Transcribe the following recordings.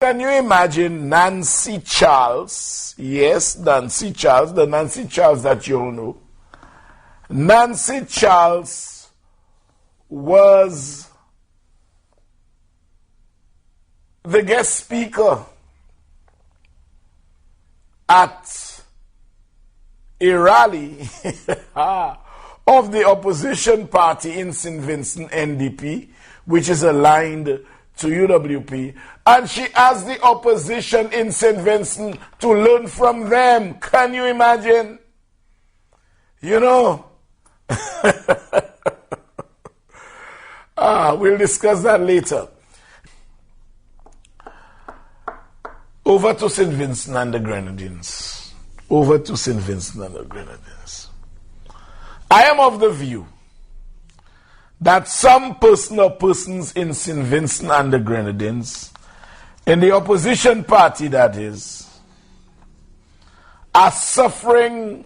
Can you imagine Nancy Charles? Yes, Nancy Charles, the Nancy Charles that you all know. Nancy Charles was the guest speaker at a rally of the opposition party in St. Vincent, NDP, which is aligned to UWP, and she asked the opposition in St. Vincent to learn from them. Can you imagine? You know, we'll discuss that later. Over to St. Vincent and the Grenadines. Over to St. Vincent and the Grenadines. I am of the view that some person or persons in St. Vincent and the Grenadines, in the opposition party that is, are suffering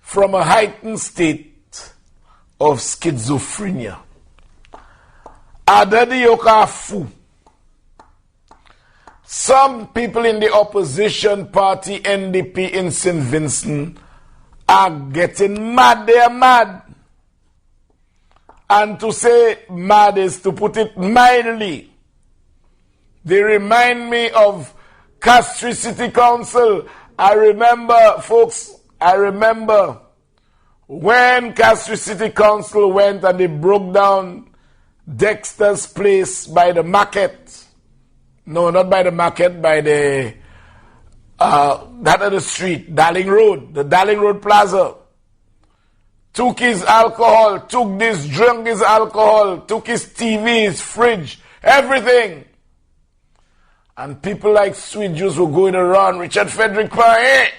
from a heightened state of schizophrenia. Adadiyokafu. Some people in the opposition party, NDP in St. Vincent, are getting mad. They are mad. And to say mad is to put it mildly. They remind me of Castries City Council. I remember when Castries City Council went and they broke down Dexter's place by the market. No, not by the market, by the, that other street, Darling Road, the Darling Road Plaza. Took his alcohol, took this, drank his alcohol, took his TV, his fridge, everything. And people like Sweet Juice were going around, Richard Frederick Paye,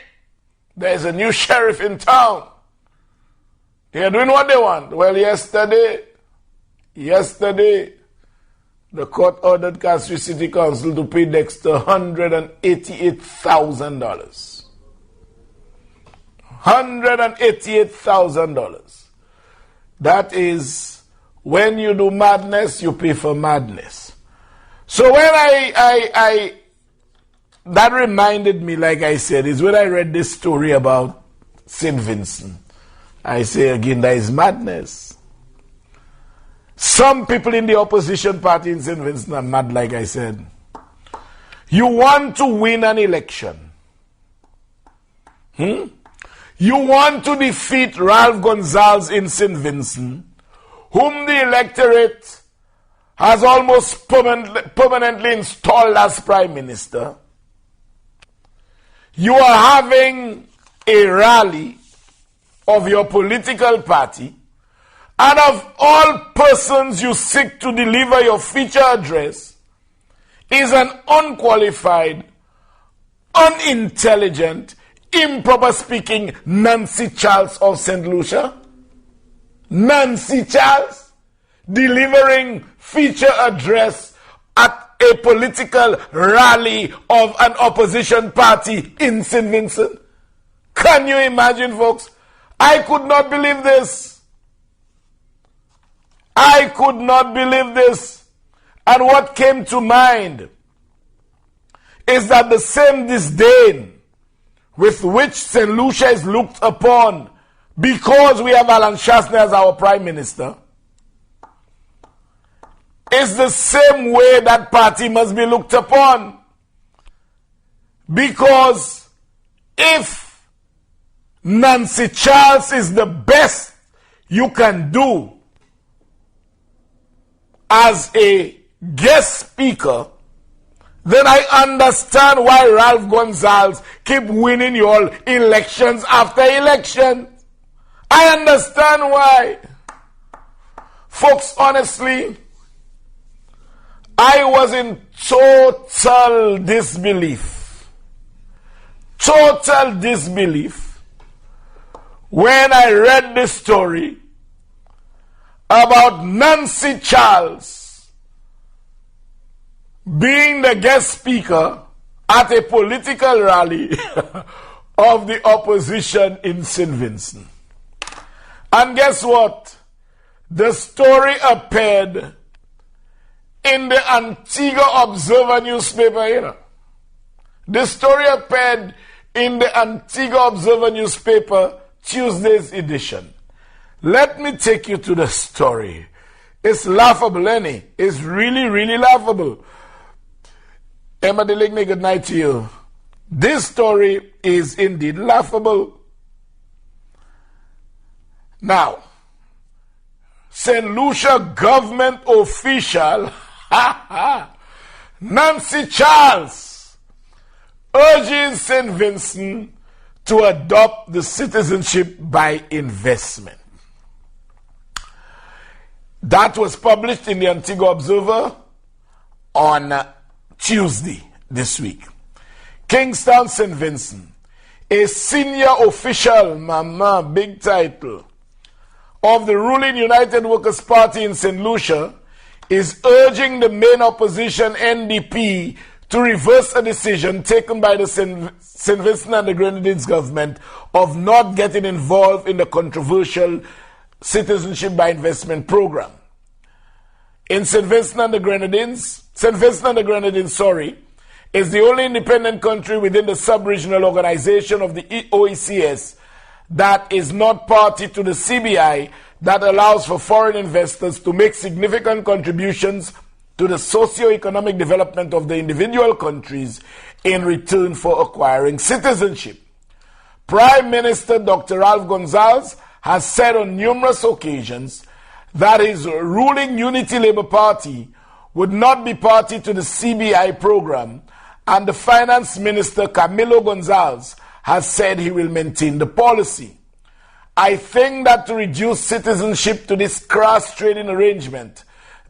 there's a new sheriff in town. They are doing what they want. Well, yesterday, the court ordered Castries City Council to pay Dexter $188,000. $188,000. That is, when you do madness, you pay for madness. So when that reminded me, like I said, is when I read this story about St. Vincent. I say again, that is madness. Some people in the opposition party in St. Vincent are mad, like I said. You want to win an election. You want to defeat Ralph Gonsalves in St. Vincent, whom the electorate has almost permanently installed as Prime Minister. You are having a rally of your political party, and of all persons you seek to deliver your feature address is an unqualified, unintelligent, improper speaking Nancy Charles of St. Lucia. Nancy Charles delivering feature address at a political rally of an opposition party in St. Vincent. Can you imagine, folks? I could not believe this. I could not believe this. And what came to mind is that the same disdain with which St. Lucia is looked upon because we have Alan Shastner as our Prime Minister is the same way that party must be looked upon. Because if Nancy Charles is the best you can do as a guest speaker, then I understand why Ralph Gonsalves keep winning your elections after elections. I understand why. Folks, honestly, I was in total disbelief. Total disbelief when I read this story about Nancy Charles being the guest speaker at a political rally of the opposition in St. Vincent. And guess what? The story appeared in the Antigua Observer newspaper, you know. The story appeared in the Antigua Observer newspaper, Tuesday's edition. Let me take you to the story. It's laughable, ain't it? It's really, really laughable. Emma Deligne, good night to you. This story is indeed laughable. Now, St. Lucia government official, Nancy Charles, urges St. Vincent to adopt the citizenship by investment. That was published in the Antigua Observer on Tuesday this week. Kingstown, St. Vincent, a senior official, mama, big title, of the ruling United Workers' Party in St. Lucia, is urging the main opposition NDP to reverse a decision taken by the St. Vincent and the Grenadines government of not getting involved in the controversial citizenship by investment program. In St. Vincent and the Grenadines, is the only independent country within the sub-regional organization of the OECS that is not party to the CBI that allows for foreign investors to make significant contributions to the socio-economic development of the individual countries in return for acquiring citizenship. Prime Minister Dr. Ralph Gonsalves has said on numerous occasions that his ruling Unity Labour Party would not be party to the CBI program, and the Finance Minister Camilo Gonzalez has said he will maintain the policy. I think that to reduce citizenship to this crass trading arrangement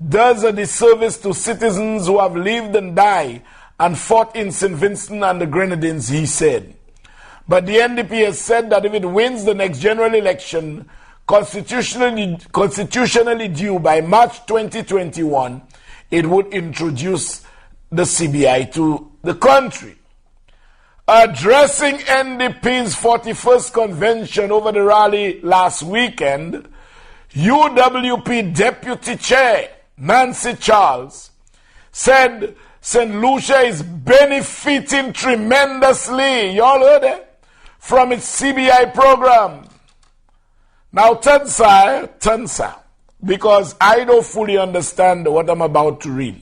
does a disservice to citizens who have lived and died and fought in St. Vincent and the Grenadines, he said. But the NDP has said that if it wins the next general election, constitutionally due by March 2021, it would introduce the CBI to the country. Addressing NDP's 41st convention over the rally last weekend, UWP Deputy Chair Nancy Charles said St. Lucia is benefiting tremendously, y'all heard it, from its CBI program. Now, Tansa, because I don't fully understand what I'm about to read.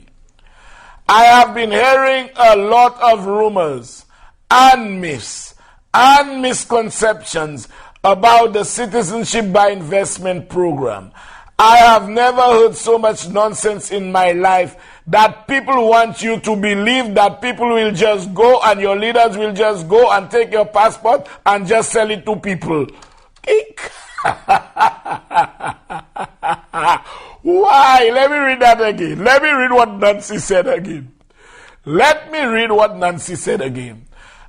I have been hearing a lot of rumors and myths and misconceptions about the citizenship by investment program. I have never heard so much nonsense in my life that people want you to believe that people will just go and your leaders will just go and take your passport and just sell it to people. Why? Let me read that again. Let me read what Nancy said again.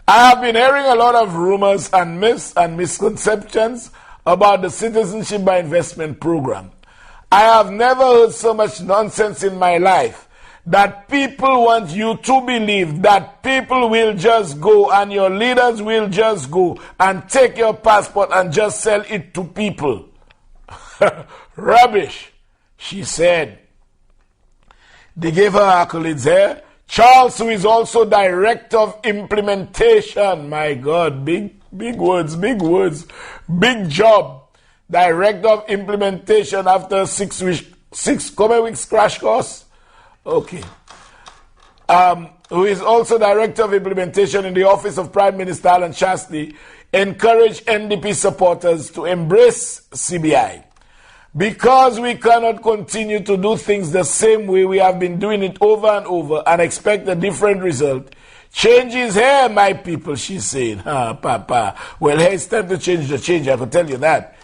I have been hearing a lot of rumors and myths and misconceptions about the citizenship by investment program. I have never heard so much nonsense in my life that people want you to believe that people will just go and your leaders will just go and take your passport and just sell it to people. Rubbish, she said. They gave her accolades here. Charles, who is also Director of Implementation, my God, big words, big job. Director of Implementation after 6 weeks crash course. Okay. Who is also Director of Implementation in the Office of Prime Minister Alan Shastri, encouraged NDP supporters to embrace CBI. Because we cannot continue to do things the same way we have been doing it over and over and expect a different result. Change is here, my people, she said. Papa. Well, hey, it's time to change the change, I can tell you that.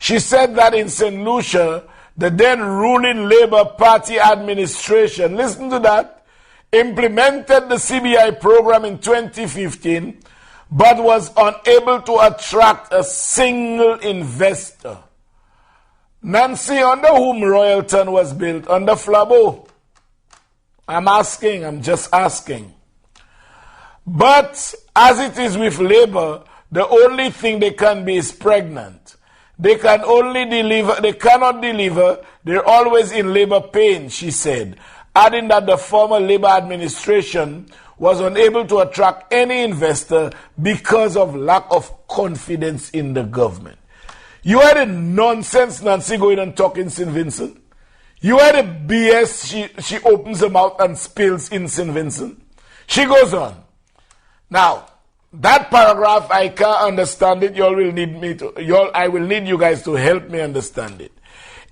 She said that in St. Lucia, the then ruling Labour Party administration, listen to that, implemented the CBI program in 2015, but was unable to attract a single investor. Nancy, under whom Royalton was built? Under Flabo. I'm just asking. But as it is with Labour, the only thing they can be is pregnant. They cannot deliver, they're always in labor pain, she said. adding that the former Labour administration was unable to attract any investor because of lack of confidence in the government. You heard the nonsense Nancy going and talk in St. Vincent? You heard the BS she opens her mouth and spills in St. Vincent? She goes on. Now, that paragraph, I can't understand it. I will need you guys to help me understand it.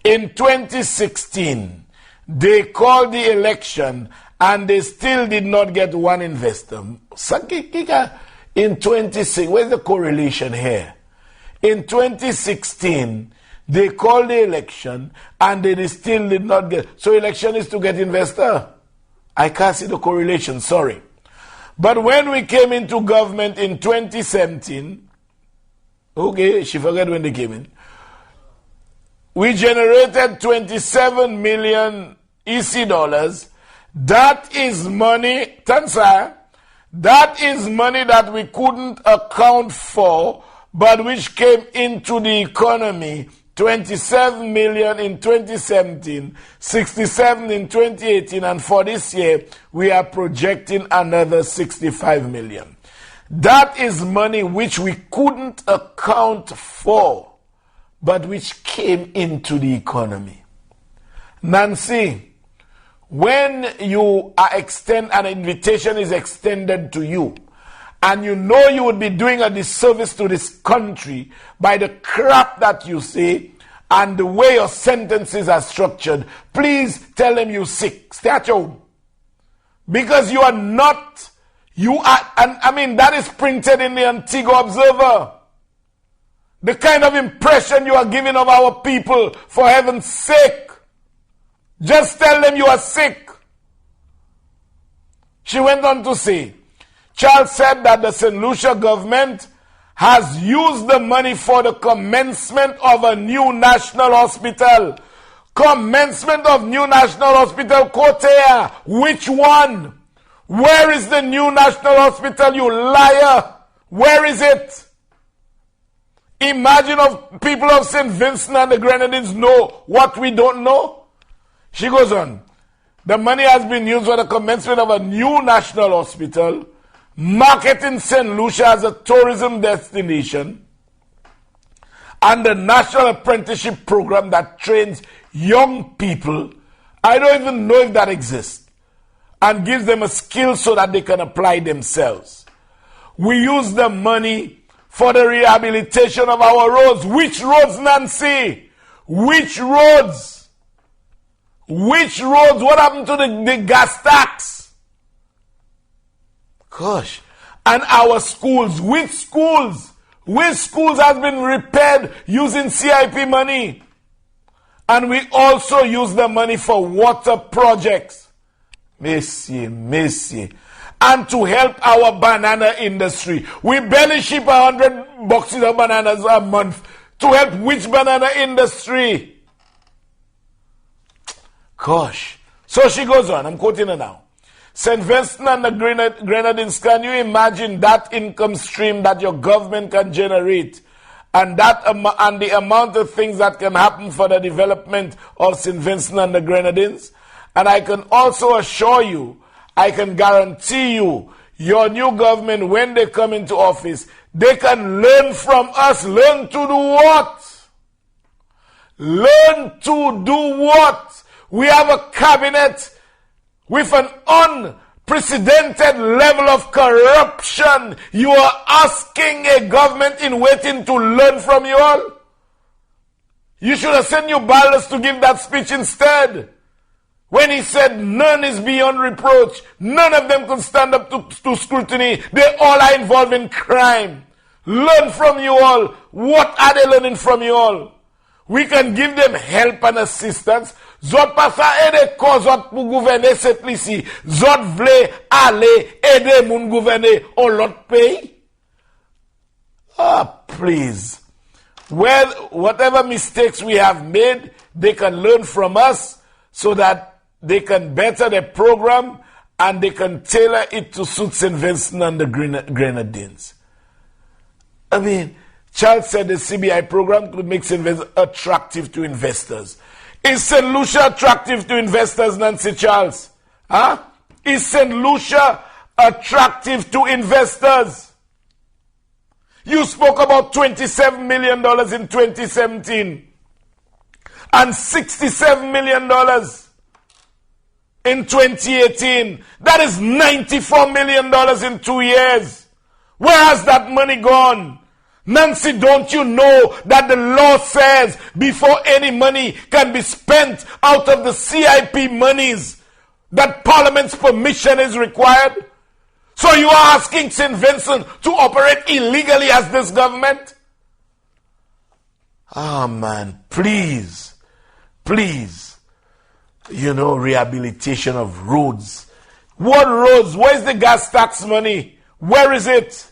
In 2016, they called the election and they still did not get one investor. In 2016, where's the correlation here? In 2016, they called the election and they still did not get. So election is to get investor. I can't see the correlation, sorry. But when we came into government in 2017, okay, she forgot when they came in, we generated 27 million EC dollars. That is money, Tansa, that is money that we couldn't account for, but which came into the economy. 27 million in 2017, 67 in 2018, and for this year, we are projecting another 65 million. That is money which we couldn't account for, but which came into the economy. Nancy, when you are an invitation is extended to you, and you know you would be doing a disservice to this country by the crap that you say and the way your sentences are structured, please tell them you're sick. Stay at home. Because you are not, and I mean, that is printed in the Antigua Observer. The kind of impression you are giving of our people, for heaven's sake. Just tell them you are sick. She went on to say, Charles said that the St. Lucia government has used the money for the commencement of a new national hospital. Commencement of new national hospital, Kotea. Which one? Where is the new national hospital, you liar? Where is it? Imagine if people of St. Vincent and the Grenadines know what we don't know. She goes on. The money has been used for the commencement of a new national hospital, marketing St. Lucia as a tourism destination, and the National Apprenticeship Program that trains young people. I don't even know if that exists, and gives them a skill so that they can apply themselves. We use the money for the rehabilitation of our roads. Which roads, Nancy? Which roads? Which roads? What happened to the gas tax? Gosh. And our schools. Which schools? Which schools has been repaired using CIP money? And we also use the money for water projects. Messi. And to help our banana industry. We barely ship 100 boxes of bananas a month. To help which banana industry? Gosh. So she goes on. I'm quoting her now. St. Vincent and the Grenadines, can you imagine that income stream that your government can generate, and the amount of things that can happen for the development of St. Vincent and the Grenadines? And I can also assure you, I can guarantee you, your new government, when they come into office, they can learn from us. Learn to do what? Learn to do what? We have a cabinet with an unprecedented level of corruption. You are asking a government in waiting to learn from you all? You should have sent your Ballas to give that speech instead. When he said none is beyond reproach, none of them could stand up to scrutiny. They all are involved in crime. Learn from you all. What are they learning from you all? We can give them help and assistance. Zot pa sa ede ko zot pou gouverne set lisi. Zot vle ale ede moun gouverne on lot pay. Please. Well, whatever mistakes we have made, they can learn from us so that they can better their program and they can tailor it to suit St. Vincent and the Grenadines. I mean, Charles said the CBI program could make St. Vincent attractive to investors. Is St. Lucia attractive to investors, Nancy Charles? Huh? Is St. Lucia attractive to investors? You spoke about $27 million in 2017 and $67 million in 2018. That is $94 million in 2 years. Where has that money gone? Nancy, don't you know that the law says before any money can be spent out of the CIP monies, that Parliament's permission is required? So you are asking St. Vincent to operate illegally as this government? Ah, man, please, rehabilitation of roads. What roads? Where's the gas tax money? Where is it?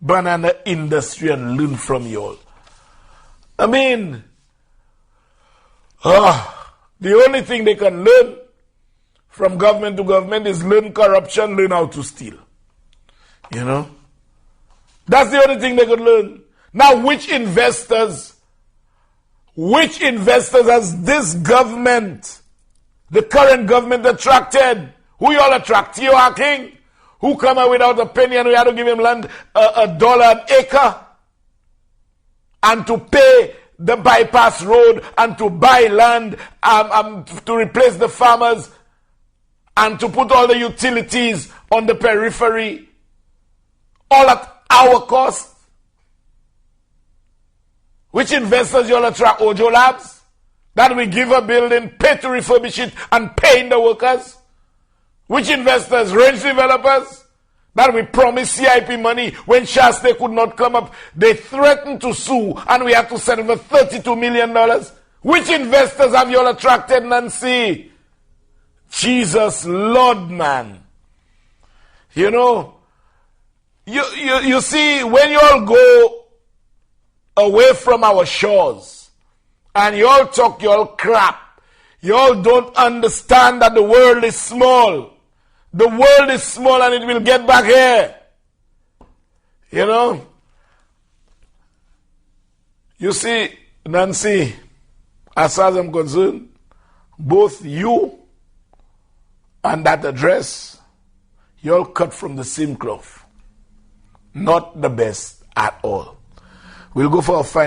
Banana industry, and learn from you all. I mean, the only thing they can learn from government to government is learn corruption, learn how to steal. That's the only thing they could learn. Now, which investors has this government, the current government, attracted? Who y'all attract? Theo King? Who come out without a penny and we had to give him land $1 an acre? And to pay the bypass road and to buy land to replace the farmers and to put all the utilities on the periphery, all at our cost? Which investors you'll attract? Ojo Labs? That we give a building, pay to refurbish it, and paying the workers? Which investors? Range developers? That we promise CIP money when Shasta could not come up. They threatened to sue and we had to send over $32 million. Which investors have you all attracted, Nancy? Jesus, Lord, man. You see, when you all go away from our shores and you all talk your crap, you all don't understand that the world is small. The world is small and it will get back here. You see, Nancy, as far as I'm concerned, both you and that address, you're all cut from the same cloth. Not the best at all. We'll go for a final.